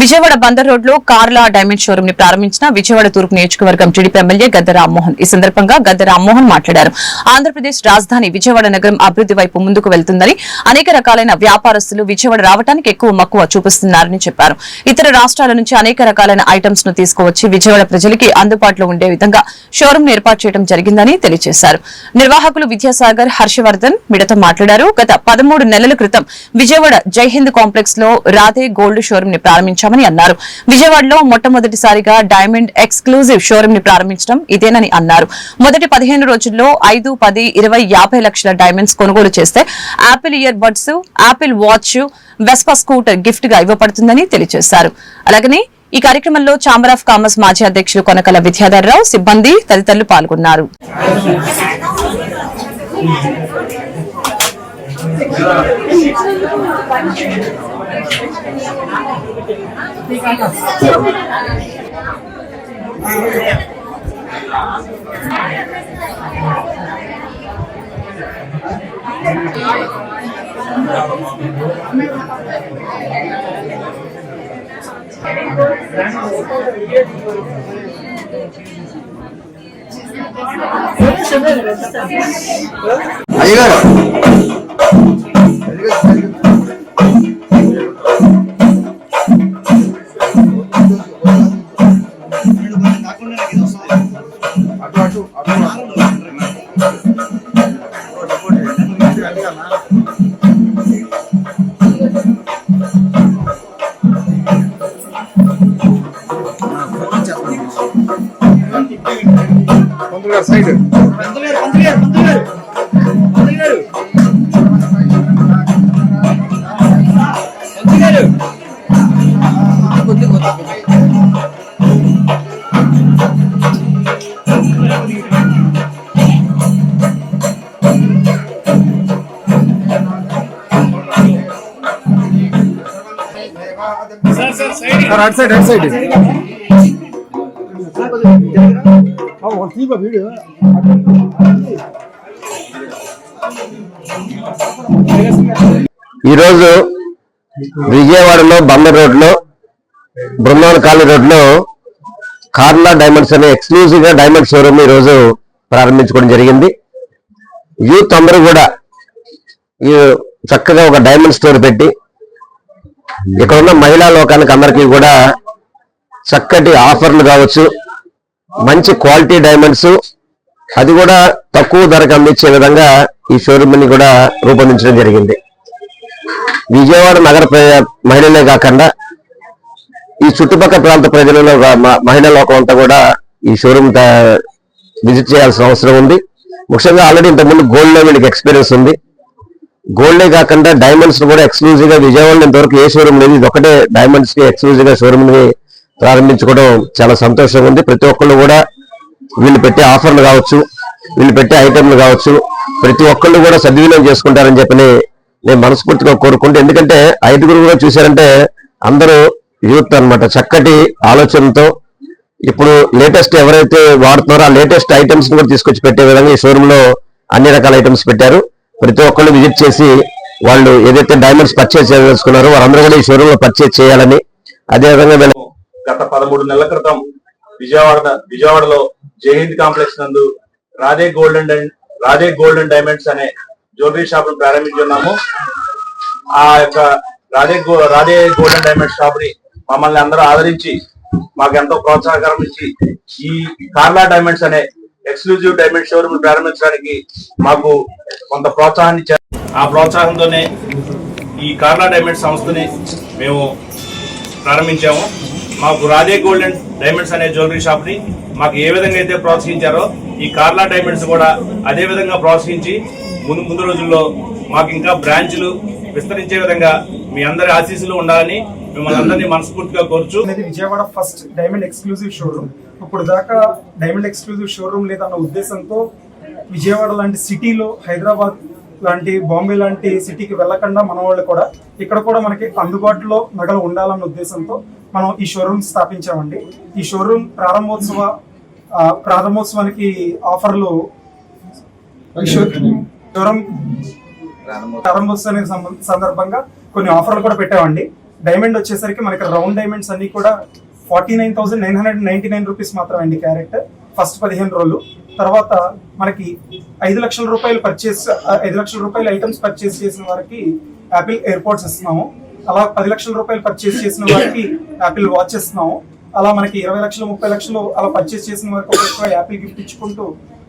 Vijayawada Bandar road లో కార్లా diamond showroom ని ప్రారంభించిన విజయవాడ తూర్పు నియోజకవర్గం టీడీపీ ఎమ్మెల్యే గద్దె రామ్మోహన్. ఈ సందర్భంగా గద్దె రామ్మోహన్ మాట్లాడారు. ఆంధ్రప్రదేశ్ రాజధాని విజయవాడ నగరం అభివృద్ది వైపు ముందుకు వెళ్తుందని, అనేక రకాలైన వ్యాపారస్తులు విజయవాడ రావడానికి ఎక్కువ మక్కువ చూపిస్తున్నారని చెప్పారు. ఇతర రాష్ట్రాల నుంచి అనేక రకాలైన ఐటమ్స్ ను తీసుకువచ్చి విజయవాడ ప్రజలకి అందుబాటులో ఉండే విధంగా షోరూమ్ ను ఏర్పాటు చేయడం జరిగిందని తెలియజేశారు. నిర్వాహకులు విద్యాసాగర్, హర్షవర్ధన్ మిడతో మాట్లాడారు. గత 13 నెలల క్రితం విజయవాడ జైహింద్ కాంప్లెక్స్ లో రాధే గోల్డ్ షోరూమ్ ని ప్రారంభించామని అన్నారు. విజయవాడలో మొట్టమొదటిసారిగా డైమండ్ ఎక్స్క్లూజివ్ షోరూమ్ ని ప్రారంభించడం ఇదేనని అన్నారు. మొదటి 15 రోజుల్లో 5, 10, 20, 50 లక్షల డైమండ్స్ కొనుగోలు చేస్తే Apple ear buds, Apple watch, Vespa scooter gift గా ఇవ్వబడుతుందని తెలియజేశారు. అలాగనే ఈ కార్యక్రమంలో ఛాంబర్ ఆఫ్ కామర్స్ మాజీ అధ్యక్షులు కొనకల విద్యాధర్రావు, సిబ్బంది తదితరులు పాల్గొన్నారు. ఈరోజు విజయవాడలో బందర్ రోడ్ లో బృందావన కాలనీ రోడ్ లో కార్లా డైమండ్స్ అనే ఎక్స్క్లూజివ్ గా డైమండ్ షోరూమ్ ఈ రోజు ప్రారంభించుకోవడం జరిగింది. యూత్ అందరూ కూడా చక్కగా ఒక డైమండ్ స్టోర్ పెట్టి ఇక్కడ ఉన్న మహిళా లోకానికి అందరికీ కూడా చక్కటి ఆఫర్లు కావచ్చు, మంచి క్వాలిటీ డైమండ్స్, అది కూడా తక్కువ ధరకు అందించే విధంగా ఈ షోరూమ్ ని కూడా రూపొందించడం జరిగింది. విజయవాడ నగర మహిళలే కాకుండా ఈ చుట్టుపక్కల ప్రాంత ప్రజలలో మహిళా లోకం అంతా కూడా ఈ షోరూమ్ విజిట్ చేయాల్సిన అవసరం ఉంది. ముఖ్యంగా ఆల్రెడీ ఇంతకుముందు గోల్డ్ లో వీళ్ళకి ఎక్స్పీరియన్స్ ఉంది. గోల్డే కాకుండా డైమండ్స్ కూడా ఎక్స్క్లూజివ్ గా విజయవాడలో ఇంతవరకు ఏ షోరూమ్ లేదు. ఇది ఒకటే డైమండ్స్ కి ఎక్స్క్లూజివ్ గా షోరూమ్ ని ప్రారంభించుకోవడం చాలా సంతోషంగా ఉంది. ప్రతి ఒక్కళ్ళు కూడా వీళ్ళు పెట్టే ఆఫర్లు కావచ్చు, వీళ్ళు పెట్టే ఐటెంలు కావచ్చు, ప్రతి ఒక్కళ్ళు కూడా సద్వినియోగం చేసుకుంటారని చెప్పి నేను మనస్ఫూర్తిగా కోరుకుంటూ, ఎందుకంటే 5గురు కూడా చూశారంటే అందరూ యూత్ అన్నమాట. చక్కటి ఆలోచనతో ఇప్పుడు లేటెస్ట్ ఎవరైతే వాడుతున్నారో ఆ లేటెస్ట్ ఐటమ్స్ కూడా తీసుకొచ్చి పెట్టే విధంగా ఈ షోరూమ్ లో అన్ని రకాల ఐటమ్స్ పెట్టారు. ప్రతి ఒక్కళ్ళు విజిట్ చేసి వాళ్ళు ఏదైతే డైమండ్స్ పర్చేజ్ చేసుకున్నారో వారందరూ కూడా ఈ షోరూమ్ లో పర్చేజ్ చేయాలని, అదేవిధంగా గత 13 నెలల క్రితం విజయవాడలో జైహింద్ కాంప్లెక్స్ నందు రాధే గోల్డ్ అండ్ డైమండ్స్ అనే జ్యువెలరీ షాప్ ను ప్రారంభించున్నాము. ఆ యొక్క Radhe gold and diamonds shop ని మమ్మల్ని అందరూ ఆదరించి మాకు ఎంతో ప్రోత్సాహకరం ఇచ్చి ఈ కార్లా డైమండ్స్ అనే ఎక్స్క్లూజివ్ డైమండ్ షోరూమ్ ప్రారంభించడానికి మాకు కొంత ప్రోత్సాహాన్ని ఇచ్చారు. ఆ ప్రోత్సాహంతోనే ఈ కార్లా డైమండ్ సంస్థని మేము ప్రారంభించాము. మాకు రాధే గోల్డ్ అండ్ డైమండ్స్ అనే జ్యువెలరీ షాప్ ని మాకు ఏ విధంగా అయితే ప్రోత్సహించారో ఈ కార్లా డైమండ్స్ కూడా అదే విధంగా ప్రోత్సహించి ముందు రోజుల్లో మాకు ఇంకా బ్రాంచ్లు విస్తరించే విధంగా మీ అందరి ఆశీస్సులు ఉండాలని మిమ్మల్ని అందరినీ మనస్ఫూర్తిగా కోరుచు. Vijayawada first diamond exclusive showroom. ఇప్పుడు దాకా డైమండ్ ఎక్స్క్లూజివ్ షోరూమ్ లేదన్న ఉద్దేశంతో విజయవాడ లాంటి సిటీలో, హైదరాబాద్ లాంటి, బాంబే లాంటి సిటీకి వెళ్ళకుండా మన వాళ్ళు కూడా ఇక్కడ కూడా మనకి అందుబాటులో నగలు ఉండాలన్న ఉద్దేశంతో మనం ఈ షోరూమ్ స్థాపించామండి. ఈ షోరూమ్ ప్రారంభోత్సవానికి ఆఫర్లు, షోరూమ్ ప్రారంభోత్సవానికి సందర్భంగా కొన్ని ఆఫర్లు కూడా పెట్టామండి. డైమండ్ వచ్చేసరికి మనకి రౌండ్ డైమండ్స్ అన్ని కూడా 49,999 రూపీస్ మాత్రమే అండి క్యారెట్ ఫస్ట్ 15 రోజులు. తర్వాత మనకి 5 లక్షల రూపాయలు 5 లక్షల రూపాయలు ఐటమ్స్ పర్చేస్ చేసిన వారికి యాపిల్ ఎయిర్పోర్ట్స్ ఇస్తున్నాము. అలా 10 లక్షల రూపాయలు పర్చేస్ చేసిన వారికి యాపిల్ వాచ్ ఇస్తున్నాము. అలా మనకి 20 లక్షలు 30 లక్షలు అలా పర్చేస్ చేసిన వారికి ఒక్కొక్క యాపిల్ గిఫ్ట్ ఇచ్చుకుంటూ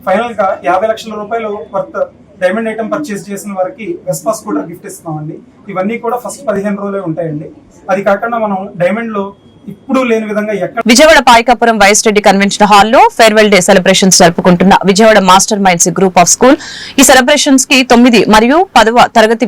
ఫైనల్ గా 50 లక్షల రూపాయలు వర్త్ డైమండ్ ఐటమ్ పర్చేస్ చేసిన వారికి వెస్పా స్కూటర్ గిఫ్ట్ ఇస్తున్నామండి. ఇవన్నీ కూడా ఫస్ట్ 15 రోజులే ఉంటాయండి. అది కాకుండా మనం డైమండ్ లో ఇప్పుడు లేని విధంగా ఎక్కడ విజయవాడ పాయకాపురం వైఎస్ రెడ్డి కన్వెన్షన్ హాల్లో ఫేర్వెల్ డే సెలబ్రేషన్స్ జరుపుకుంటున్న Vijayawada master minds group of school ఈ సెలబ్రేషన్స్ కి 9 మరియు 10వ తరగతి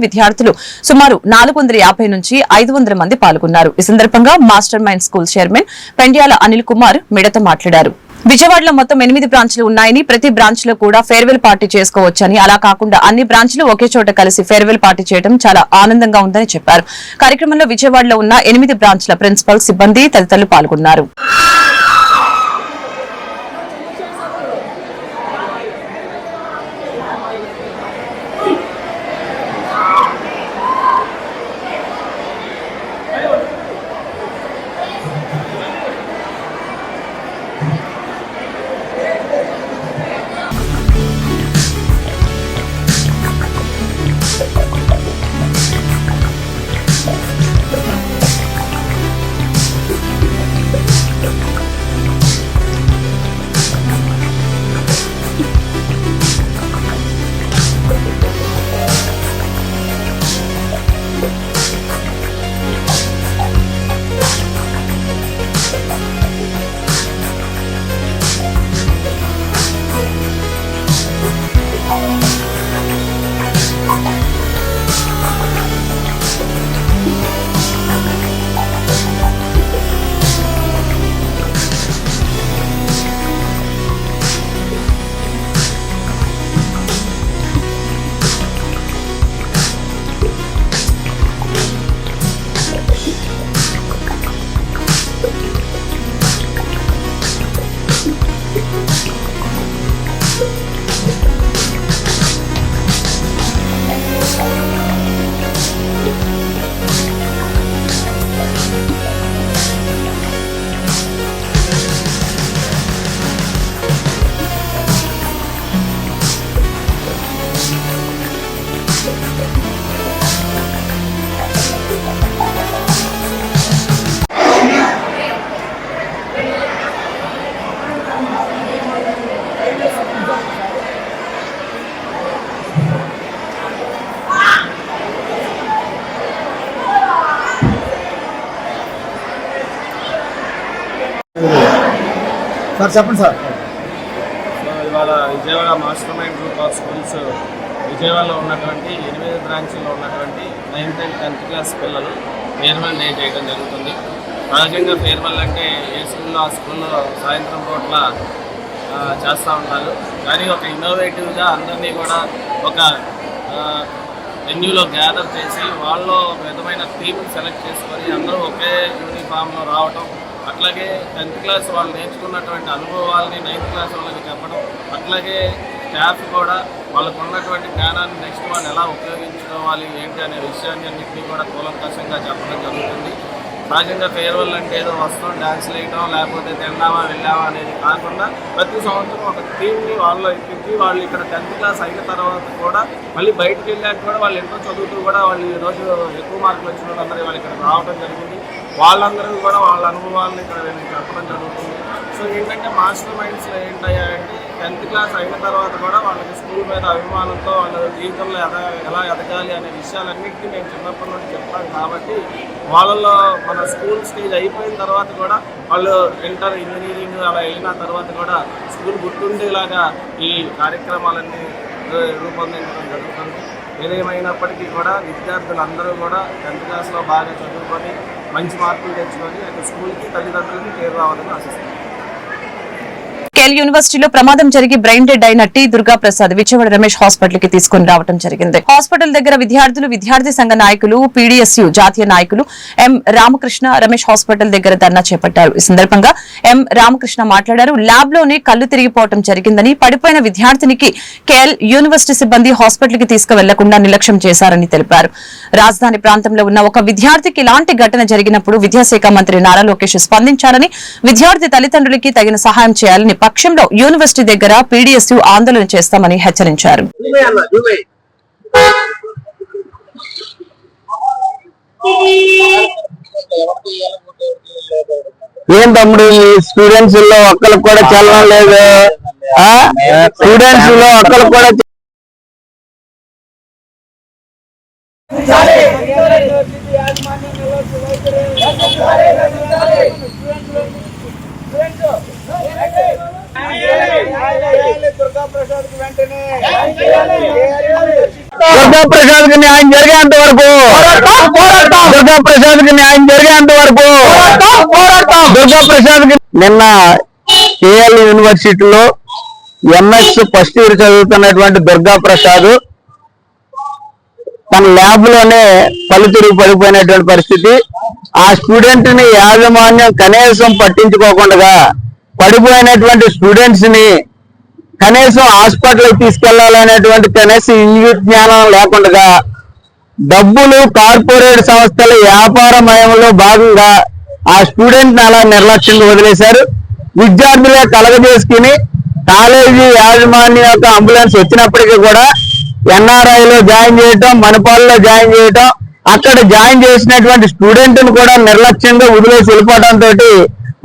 విద్యార్థులు సుమారు 450 నుంచి 500 మంది పాల్గొన్నారు. ఈ సందర్భంగా master mind school chairman Pendyala Anil Kumar Midatha మాట్లాడారు. విజయవాడలో మొత్తం 8 బ్రాంచ్లు ఉన్నాయని, ప్రతి బ్రాంచ్ లో కూడా ఫేర్వెల్ పార్టీ చేసుకోవచ్చని, అలా కాకుండా అన్ని బ్రాంచ్లు ఒకే చోట కలిసి ఫేర్వెల్ పార్టీ చేయడం చాలా ఆనందంగా ఉందని చెప్పారు. కార్యక్రమంలో విజయవాడలో ఉన్న 8 బ్రాంచ్ల ప్రిన్సిపల్, సిబ్బంది తదితరులు పాల్గొన్నారు. సార్ చెప్పండి సార్. సో ఇవాళ Vijayawada master mind group of schools విజయవాడలో ఉన్నటువంటి 8 బ్రాంచ్ల్లో ఉన్నటువంటి 9th and 10th క్లాస్ పిల్లలు ఫేర్వెల్ డే చేయడం జరుగుతుంది. సహజంగా ఫేర్వెల్ అంటే ఏ స్కూల్లో ఆ స్కూల్లో సాయంత్రం పూట్ల చేస్తూ ఉంటారు. కానీ ఒక ఇన్నోవేటివ్గా అందరినీ కూడా ఒక వెన్యూలో గ్యాదర్ చేసి వాళ్ళు విధమైన థీమ్ని సెలెక్ట్ చేసుకొని అందరూ ఒకే యూనిఫామ్లో రావటం, అట్లాగే 10th క్లాస్ వాళ్ళు నేర్చుకున్నటువంటి అనుభవాలని 9th క్లాస్ వాళ్ళకి చెప్పడం, అట్లాగే స్టాఫ్ కూడా వాళ్ళకు ఉన్నటువంటి జ్ఞానాన్ని నెక్స్ట్ వాళ్ళు ఎలా ఉపయోగించుకోవాలి ఏంటి అనే విషయాన్ని అన్నింటినీ కూడా కూలంకషంగా చెప్పడం జరుగుతుంది. సహజంగా ఫేర్వెల్ అంటే ఏదో వస్తాం డ్యాన్స్లు వేయటం లేకపోతే తిన్నామా వెళ్ళామా అనేది కాకుండా ప్రతి సంవత్సరం ఒక థీమ్ని వాళ్ళు ఎక్కించి వాళ్ళు ఇక్కడ 10th క్లాస్ అయిన తర్వాత కూడా మళ్ళీ బయటకు వెళ్ళాక కూడా వాళ్ళు ఎంతో చదువుతూ కూడా వాళ్ళు ఈరోజు ఎక్కువ మార్కులు వచ్చిన వాళ్ళందరూ వాళ్ళు ఇక్కడ రావడం జరిగింది. వాళ్ళందరూ కూడా వాళ్ళ అనుభవాలను ఇక్కడ చెప్పడం జరుగుతుంది. సో ఏంటంటే మాస్టర్ మైండ్స్లో ఏంటయ్యాయంటే 10th క్లాస్ అయిన తర్వాత కూడా వాళ్ళకి స్కూల్ మీద అభిమానంతో వాళ్ళ జీవితంలో ఎలా ఎదగాలి అనే విషయాలన్నింటినీ మేము చిన్నప్పటి నుండి చెప్తాం. కాబట్టి వాళ్ళలో మన స్కూల్ స్టేజ్ అయిపోయిన తర్వాత కూడా వాళ్ళు ఇంటర్ ఇంజనీరింగ్ అలా వెళ్ళిన తర్వాత కూడా స్కూల్ గుర్తుండేలాగా ఈ కార్యక్రమాలన్నీ రూపొందించడం జరుగుతుంది. ఏదేమైనప్పటికీ కూడా విద్యార్థులందరూ కూడా 10th క్లాస్లో బాగా చదువుకొని మంచి మార్కులు తెచ్చుకొని అటు స్కూల్కి తల్లిదండ్రులకి పేరు రావాలని ఆశిస్తున్నాను. కేఎల్ యూనివర్సిటీలో ప్రమాదం జరిగి బ్రెయిన్ డెడ్ అయిన టి దుర్గా ప్రసాద్ విజయవాడ రమేష్ హాస్పిటల్ కి తీసుకుని రావడం జరిగింది. హాస్పిటల్ దగ్గర విద్యార్థులు, విద్యార్థి సంఘ నాయకులు, పీడీఎస్యూ జాతీయ నాయకులు ఎం రామకృష్ణ రమేష్ హాస్పిటల్ దగ్గర ధర్నా చేపట్టారు. ఈ సందర్భంగా ఎం రామకృష్ణ మాట్లాడారు. ల్యాబ్ లోనే కళ్లు తిరిగిపోవడం జరిగిందని, పడిపోయిన విద్యార్థినికి కేఎల్ యూనివర్సిటీ సిబ్బంది హాస్పిటల్ కి తీసుకువెళ్లకుండా నిర్లక్ష్యం చేశారని తెలిపారు. రాజధాని ప్రాంతంలో ఉన్న ఒక విద్యార్థికి ఇలాంటి ఘటన జరిగినప్పుడు విద్యాశాఖ మంత్రి నారా లోకేష్ స్పందించారని, విద్యార్థి తల్లిదండ్రులకి తగిన సహాయం చేయాలని, పక్షంలో యూనివర్సిటీ దగ్గర పీడీఎస్యూ ఆందోళన చేస్తామని హెచ్చరించారు. ఏం తమ్ముడు, స్టూడెంట్స్ లో ఒక్కరికి కూడా చల్లడం లేదు. స్టూడెంట్స్ లో ఒక్కరికి కూడా దుర్గా ప్రసాద్ కి న్యాయం జరిగేంత వరకు, దుర్గా ప్రసాద్ కి న్యాయం జరిగేంత వరకు, దుర్గా ప్రసాద్ కి. నిన్న కేఎల్ యూనివర్సిటీలో ఎంఎస్ ఫస్ట్ ఇయర్ చదువుతున్నటువంటి దుర్గా ప్రసాద్ తన ల్యాబ్ లోనే కళ్ళు తిరిగి పడిపోయినటువంటి పరిస్థితి. ఆ స్టూడెంట్ ని యాజమాన్యం కనీసం పట్టించుకోకుండా పడిపోయినటువంటి స్టూడెంట్స్ ని కనీసం హాస్పిటల్ తీసుకెళ్లాలనేటువంటి కనీసం ఇంగిత జ్ఞానం లేకుండా డబ్బులు కార్పొరేట్ సంస్థల వ్యాపారమయంలో భాగంగా ఆ స్టూడెంట్ ని అలా నిర్లక్ష్యంగా వదిలేశారు. విద్యార్థులే కలగజేసుకుని కాలేజీ యాజమాన్యం యొక్క అంబులెన్స్ వచ్చినప్పటికీ కూడా ఎన్ఆర్ఐలో జాయిన్ చేయటం, మణిపాల్లో జాయిన్ చేయటం, అక్కడ జాయిన్ చేసినటువంటి స్టూడెంట్ ని కూడా నిర్లక్ష్యంగా వదిలేసి వెళ్ళిపోవడంతో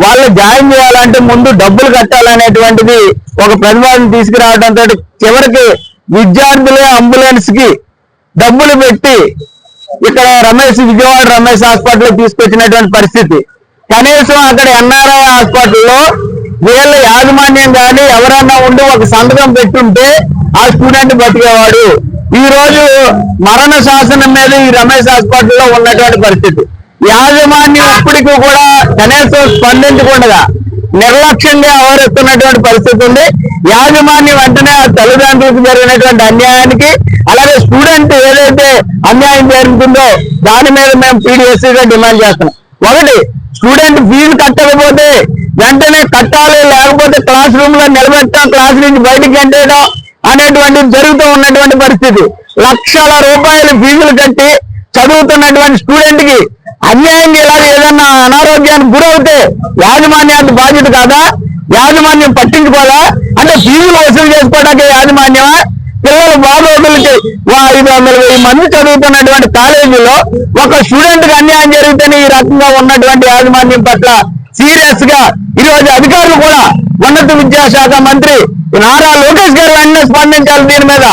వాళ్ళు జాయిన్ చేయాలంటే ముందు డబ్బులు కట్టాలనేటువంటిది ఒక ప్రతిపాదన తీసుకురావడంతో చివరికి విద్యార్థులే అంబులెన్స్ కి డబ్బులు పెట్టి ఇక్కడ విజయవాడ రమేష్ హాస్పిటల్ తీసుకొచ్చినటువంటి పరిస్థితి. కనీసం అక్కడ ఎన్ఆర్ఐ హాస్పిటల్లో వీళ్ళ యాజమాన్యం కానీ ఎవరన్నా ఉండి ఒక సంతకం పెట్టుంటే ఆ స్టూడెంట్ బతికేవాడు. ఈ రోజు మరణ శాసనం మీద ఈ రమేష్ హాస్పిటల్లో ఉన్నటువంటి పరిస్థితి. యాజమాన్యం ఇప్పటికీ కూడా కనీసం స్పందించకుండా నిర్లక్ష్యంగా వ్యవహరిస్తున్నటువంటి పరిస్థితి ఉంది. యాజమాన్యం వెంటనే ఆ తల్లిదండ్రులకు జరిగినటువంటి అన్యాయానికి, అలాగే స్టూడెంట్ ఏదైతే అన్యాయం జరుగుతుందో దాని మీద మేము పీడీఎస్సీగా డిమాండ్ చేస్తున్నాం. ఒకటి, స్టూడెంట్ ఫీజు కట్టకపోతే వెంటనే కట్టాలి, లేకపోతే క్లాస్ రూమ్ లో నిలబెట్టడం, క్లాస్ నుంచి బయటకు గంటేయడం అనేటువంటిది జరుగుతూ ఉన్నటువంటి పరిస్థితి. లక్షల రూపాయల ఫీజులు కట్టి చదువుతున్నటువంటి స్టూడెంట్ కి అన్యాయంగా ఇలా ఏదన్నా అనారోగ్యానికి గురవుతే యాజమాన్యానికి బాధ్యత కాదా? యాజమాన్యం పట్టించుకోదా? అంటే ఫీజులు వసూలు చేసుకోవడానికి యాజమాన్యమా? పిల్లలు బాగోగులకి 500,000 మంది చదువుతున్నటువంటి కాలేజీలో ఒక స్టూడెంట్ కి అన్యాయం జరిగితేనే ఈ రకంగా ఉన్నటువంటి యాజమాన్యం పట్ల సీరియస్ గా ఈరోజు అధికారులు కూడా, ఉన్నత విద్యాశాఖ మంత్రి నారా లోకేష్ గారు వెంటనే స్పందించాలి. దీని మీద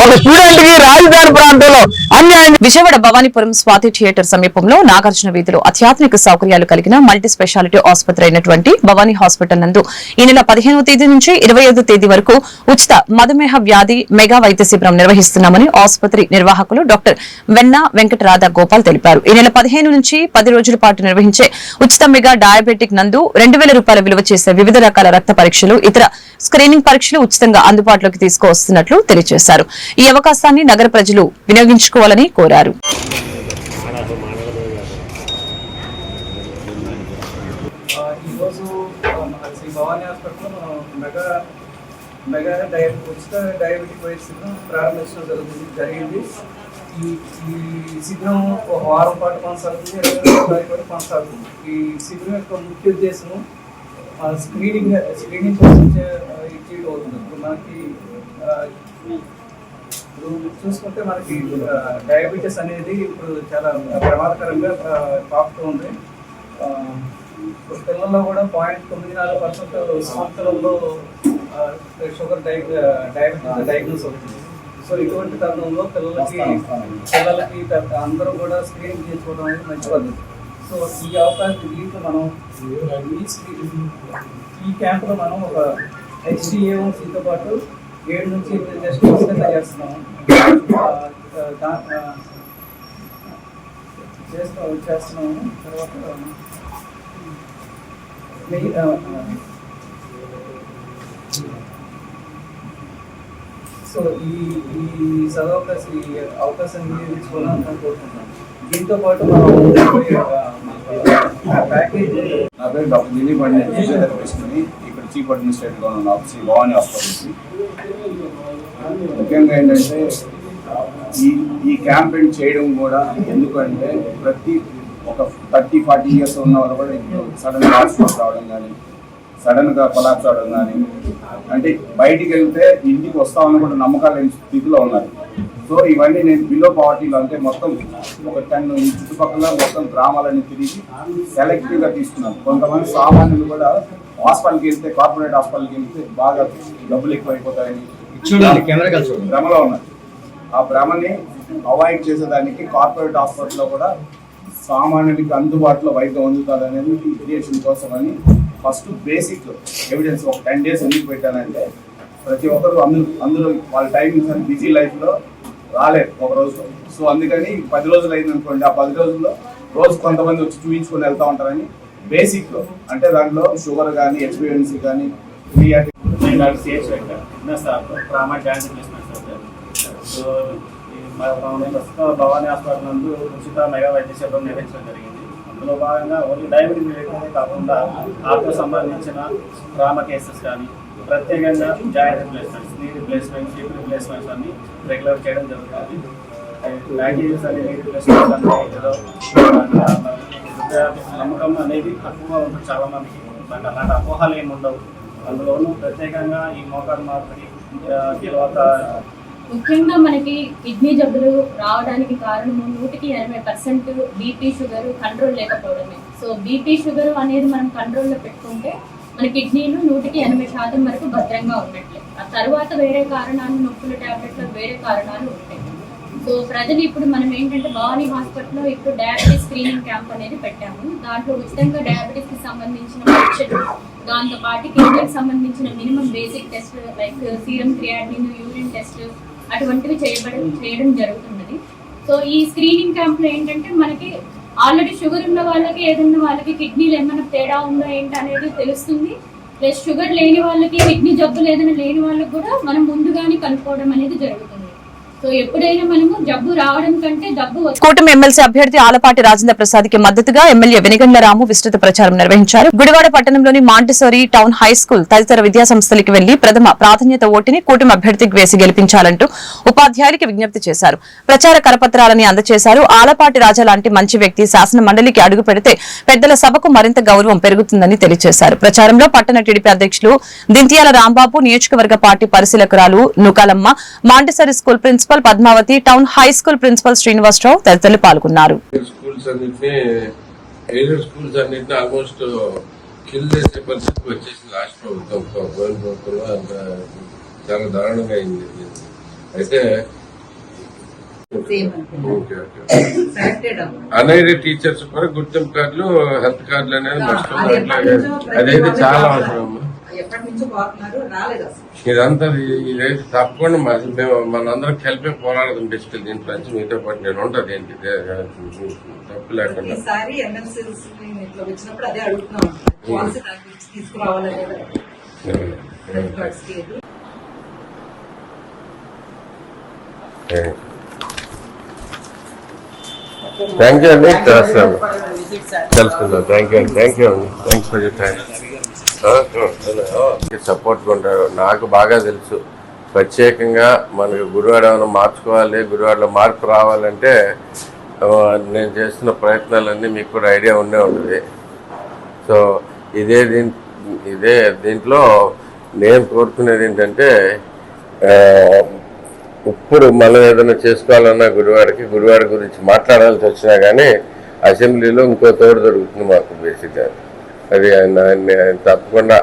ఒక స్టూడెంట్ కి రాజధాని ప్రాంతంలో అన్యాయం. విజయవాడ భవానీపురం స్వాతి థియేటర్ సమీపంలో నాగార్జున వీధిలో అత్యాధునిక సౌకర్యాలు కలిగిన మల్టీ స్పెషాలిటీ ఆసుపత్రి అయినటువంటి భవానీ హాస్పిటల్ నందు ఈ నెల 15వ తేదీ నుంచి 25వ తేదీ వరకు ఉచిత మధుమేహ వ్యాధి మెగా వైద్య శిబిరం నిర్వహిస్తున్నామని ఆసుపత్రి నిర్వాహకులు డాక్టర్ వెన్న వెంకటరాధ గోపాల్ తెలిపారు. ఈ నెల 15 నుంచి 10 రోజుల పాటు నిర్వహించే ఉచిత మెగా డయాబెటిక్ నందు 2,000 రూపాయల విలువ చేసే వివిధ రకాల రక్త పరీక్షలు, ఇతర స్క్రీనింగ్ పరీక్షలు ఉచితంగా అందుబాటులోకి తీసుకువస్తున్నట్లు తెలియజేశారు. ఈ అవకాశాన్ని నగర ప్రజలు వినియోగించుకోవాలని కోరారు. ఈరోజు శ్రీ భవానీ హాస్పిటల్లో మెగా ఉచిత డయాబెటిక్ వైద్య శిబిరం ప్రారంభించడం జరిగింది. ఈ శిబిరం ఒక వారం పాటు కొనసాగుతుంది, 20 తారీఖు వరకు కొనసాగుతుంది. ఈ శిబిరం యొక్క ముఖ్య ఉద్దేశం స్క్రీనింగ్ కోసం చేయడం అవుతుంది. ఇప్పుడు మనకి చూసుకుంటే మనకి డయాబెటీస్ అనేది ఇప్పుడు చాలా ప్రమాదకరంగా పాకుతూ ఉంది. పిల్లల్లో కూడా 0.94% సంవత్సరంలో షుగర్ డయాబెటీస్ డయాగ్నోస్ అవుతుంది. సో ఇటువంటి తరుణంలో పిల్లలకి అందరూ కూడా స్క్రీనింగ్ చేసుకోవడం అనేది మంచి పద్ధతి. సో ఈ అవకాశం దీంట్లో మనం ఈ క్యాంప్లో మనం ఒక HbA1c పాటు 7 నుంచి 8 టెస్టులు ఉచితంగా చేస్తున్నాము. తర్వాత సో ఈ అవకాశం వినియోగించుకోవాలని కోరుకుంటున్నాను. దీంతో పాటు మనం నా పేరు డాక్టర్ దిలీప్ అండి, ఫిజియోథెరపిస్ట్ని. ఇక్కడ చీఫ్ అడ్మినిస్ట్రేటర్గా ఉన్న ఆఫీస్ భవానీ హాస్పిటల్స్. ముఖ్యంగా ఏంటంటే ఈ క్యాంపెయిన్ చేయడం కూడా ఎందుకంటే ప్రతి ఒక 30-40 ఇయర్స్ ఉన్న వాళ్ళు కూడా ఇప్పుడు సడన్గా హాస్పిటల్ రావడం కానీ, సడన్గా కొలాప్స్ అవడం కానీ, అంటే బయటికి వెళ్తే ఇంటికి వస్తామని కూడా నమ్మకాలు లేని స్థితిలో ఉన్నారు. సో ఇవన్నీ నేను బిలో పావర్టీలో అంటే మొత్తం ఒక 10 చుట్టుపక్కల మొత్తం గ్రామాలన్నీ తిరిగి సెలెక్టివ్గా తీసుకున్నాను. కొంతమంది సామాన్యులు కూడా హాస్పిటల్కి వెళ్తే, కార్పొరేట్ హాస్పిటల్కి వెళ్తే బాగా డబ్బులు ఎక్కువైపోతాయని భ్రమలో ఉన్నారు. ఆ భ్రమని అవాయిడ్ చేసేదానికి కార్పొరేట్ హాస్పిటల్లో కూడా సామాన్యుడికి అందుబాటులో వైద్యం అందుతుంది అనేది క్రియేషన్ కోసం అని ఫస్ట్ బేసిక్ ఎవిడెన్స్ ఒక 10 days ఎందుకు పెట్టానంటే ప్రతి ఒక్కరు అందరూ వాళ్ళ టైమింగ్స్ అని బిజీ లైఫ్లో రాలేదు ఒక రోజులో. సో అందుకని 10 రోజులు అయింది అనుకోండి, ఆ 10 రోజుల్లో రోజు కొంతమంది వచ్చి చూపించుకొని వెళ్తూ ఉంటారని బేసిక్ అంటే దాంట్లో షుగర్ కానీ, హెచ్బిఎన్సీ కానీ, సో ప్రస్తుతం భవానీ హాస్పిటల్ నందు ఉచిత మెగా వైద్య శిబిరం నిర్వహించడం జరిగింది. అందులో భాగంగా ఓన్లీ డయాబెటిక్ రిలేటెడ్ కాకుండా ఆర్తో సంబంధించిన ట్రామా కేసెస్ కానీ, ప్రత్యేకంగా జాయింట్ రిప్లేస్మెంట్స్, నీ రిప్లేస్మెంట్స్, హిప్ రిప్లేస్మెంట్స్ అన్ని రెగ్యులర్ చేయడం జరుగుతుంది. ప్యాకేజెస్ అనే నీ రిప్లేస్మెంట్స్ అనేది ఏదో నమ్మకం అనేది తక్కువ ఉంటుంది చాలా మందికి. బట్ అలాంటి అపోహలు ఏమి ఉండవు. అందులోనూ ప్రత్యేకంగా ఈ మోకాలు మార్పిడి తర్వాత ముఖ్యంగా మనకి కిడ్నీ జబ్బులు రావడానికి కారణము 100% బీపీ షుగర్ కంట్రోల్ లేకపోవడమే. సో బీపీ షుగర్ అనేది మనం కంట్రోల్లో పెట్టుకుంటే మన కిడ్నీలు 180% వరకు భద్రంగా ఉన్నట్లే. ఆ తర్వాత వేరే కారణాలు, నొప్పుల టాబ్లెట్లు, వేరే కారణాలు ఉంటాయి. సో ప్రజలు ఇప్పుడు మనం ఏంటంటే భవానీ హాస్పిటల్లో ఇప్పుడు డయాబెటీస్ స్క్రీనింగ్ క్యాంప్ అనేది పెట్టాము. దాంట్లో ఉచితంగా డయాబెటీస్కి సంబంధించిన పరీక్షలు, దాంతో పాటు కిడ్నీకి సంబంధించిన minimum basic test like serum creatinine, urine test అటువంటివి చేయడం జరుగుతున్నది. సో ఈ స్క్రీనింగ్ క్యాంప్లో ఏంటంటే మనకి ఆల్రెడీ షుగర్ ఉన్న వాళ్ళకి, ఏదన్నా వాళ్ళకి కిడ్నీలు ఏమైనా తేడా ఉందో ఏంటి అనేది తెలుస్తుంది. ప్లస్ షుగర్ లేని వాళ్ళకి, కిడ్నీ జబ్బులు ఏదైనా లేని వాళ్ళకి కూడా మనం ముందుగానే కనుక్కోవడం అనేది జరుగుతుంది. సో ఎప్పుడైనా మనము జబ్బు రావడం కంటే జబ్బు కూటమి ఎమ్మెల్సీ అభ్యర్థి ఆలపాటి రాజేంద్ర ప్రసాద్ కి మద్దతుగా ఎమ్మెల్యే వెనిగండ్ల రాము విస్తృత ప్రచారం నిర్వహించారు. గుడివాడ పట్టణంలోని మాంటిసోరీ టౌన్ హై స్కూల్ తదితర విద్యా సంస్థలకు వెళ్లి ప్రథమ ప్రాధాన్యత ఓటుని కూటమి అభ్యర్థికి వేసి గెలిపించాలంటూ ఉపాధ్యాయులకి విజ్ఞప్తి చేశారు. ప్రచార కరపత్రాలని అందజేశారు. ఆలపాటి రాజా లాంటి మంచి వ్యక్తి శాసన మండలికి అడుగు పెడితే పెద్దల సభకు మరింత గౌరవం పెరుగుతుందని తెలియజేశారు. ప్రచారంలో పట్టణ టీడీపీ అధ్యక్షులు దింత్యాల రాంబాబు, నియోజకవర్గ పార్టీ పరిశీలకురాలు Nukalamma, Montessori school principal Padmavathi, town high school principal Srinivasarao తదితరులు పాల్గొన్నారు. స్కూల్స్ అన్నింటినీ ఆల్మోస్ట్ కిల్ చేసే పరిస్థితికి వచ్చేసి లాస్ట్ ప్రభుత్వంలో అంత చాలా దారుణంగా అయింది. అయితే అనేది టీచర్స్ కూడా గుర్తింపు కార్డులు, హెల్త్ కార్డులు అనేది మర్చిపోయి అదైతే చాలా అవసరం. ఇదంతా ఇదైతే తప్పకుండా మేము మనందరం కలిపి పోరాడదాం. బెస్ట్ దీంట్లో నుంచి మీతో పాటు నేను ఉంటుంది ఏంటి తప్పు లేకుండా. థ్యాంక్ యూ అండి, తెలుసుకున్నాను. థ్యాంక్ యూ అండి, థ్యాంక్స్ ఫర్ యూర్ టైం. సపోర్ట్గా ఉంటారు. నాకు బాగా తెలుసు ప్రత్యేకంగా మనకు గుడివాడ ఏమైనా మార్చుకోవాలి, గుడివాడలో మార్పు రావాలంటే నేను చేస్తున్న ప్రయత్నాలన్నీ మీకు కూడా ఐడియా ఉండే ఉంటుంది. సో దీంట్లో నేను కోరుకునేది ఏంటంటే ఇప్పుడు మనం ఏదైనా చేసుకోవాలన్నా గుడివాడ గురించి మాట్లాడాల్సి వచ్చినా కానీ అసెంబ్లీలో ఇంకో తోడు దొరుకుతుంది మాకు. బేసిక్గా అది ఆయన తప్పకుండా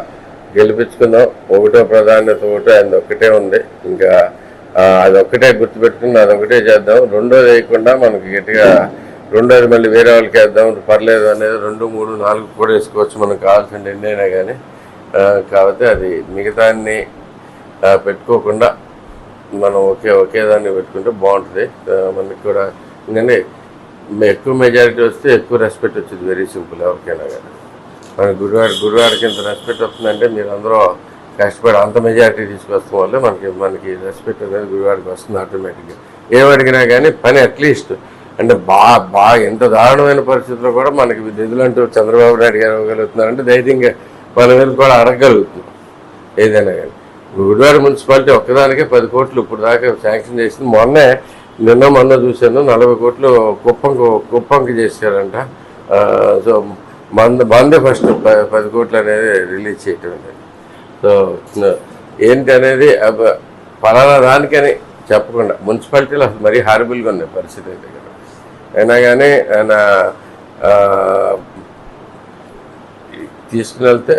గెలిపించుకుందాం. ఒకటో ప్రాధాన్యత ఆయన ఒక్కటే ఉంది. ఇంకా అదొక్కటే గుర్తుపెట్టుకుని అదొకటే చేద్దాం. రెండోది వేయకుండా మనకి గట్టిగా రెండోది మళ్ళీ వేరే వాళ్ళకి వేద్దాం పర్లేదు అనేది 2, 3, 4 కూడా వేసుకోవచ్చు మనకు కావాల్సిన ఎన్నైనా కానీ. కాబట్టి అది మిగతాన్ని పెట్టుకోకుండా మనం ఒకే దాన్ని పెట్టుకుంటే బాగుంటుంది. మనకి కూడా ఎందుకంటే ఎక్కువ మెజారిటీ వస్తే ఎక్కువ రెస్పెక్ట్ వచ్చింది. Very simple. ఎవరికైనా కానీ మన గుడివాడకి ఎంత రెస్పెక్ట్ వస్తుందంటే మీరు అందరూ కష్టపడి అంత మెజారిటీ తీసుకొస్తాం వల్ల మనకి రెస్పెక్ట్ అనేది గుడివాడకి వస్తుంది ఆటోమేటిక్గా. ఏమడిగినా కానీ పని అట్లీస్ట్ అంటే బాగా ఎంత దారుణమైన పరిస్థితుల్లో కూడా మనకి నిధులు అంటూ చంద్రబాబు నాయుడు గారు ఇవ్వగలుగుతున్నారంటే ధైర్యంగా 10,000 కూడా అడగగలుగుతున్నాం ఏదైనా కానీ. గుడివాడ మున్సిపాలిటీ ఒక్కదానికే 10 కోట్లు ఇప్పుడు దాకా శాంక్షన్ చేసింది. మొన్న చూశాను 40 కోట్లు కుప్పంకి చేశారంట. సో మందే ఫస్ట్ 10 కోట్లు అనేది రిలీజ్ చేయటం అనేది. సో ఏంటి అనేది ఫలానా దానికని చెప్పకుండా మున్సిపాలిటీలో అసలు మరీ హారబుల్గా ఉన్నాయి పరిస్థితి అయితే కదా. అయినా కానీ ఆయన తీసుకుని వెళ్తే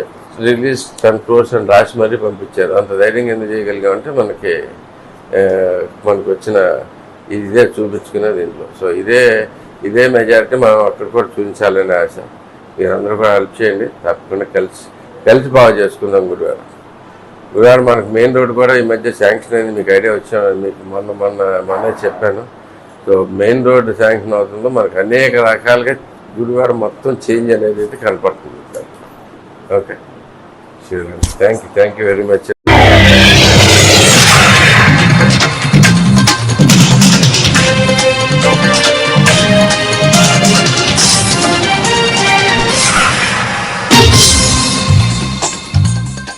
రిలీజ్ 10 crores అని రాసి మరీ పంపించారు. అంత ధైర్యంగా ఎందుకు చేయగలిగామంటే మనకి వచ్చిన ఇదే చూపించుకునే దీంట్లో. సో ఇదే మెజారిటీ మనం అక్కడ కూడా చూపించాలని ఆశ. మీరందరూ కూడా హెల్ప్ చేయండి. తప్పకుండా కలిసి బాగా చేసుకుందాం. గుడివాడ మనకు మెయిన్ రోడ్ కూడా ఈ మధ్య శాంక్షన్ అయింది. మీకు ఐడియా మీకు మొన్న చెప్పాను. సో మెయిన్ రోడ్ శాంక్షన్ అవుతుందో మనకు అనేక రకాలుగా గుడివాడ మొత్తం చేంజ్ అనేది అయితే కనపడుతుంది. Okay, thank you very much.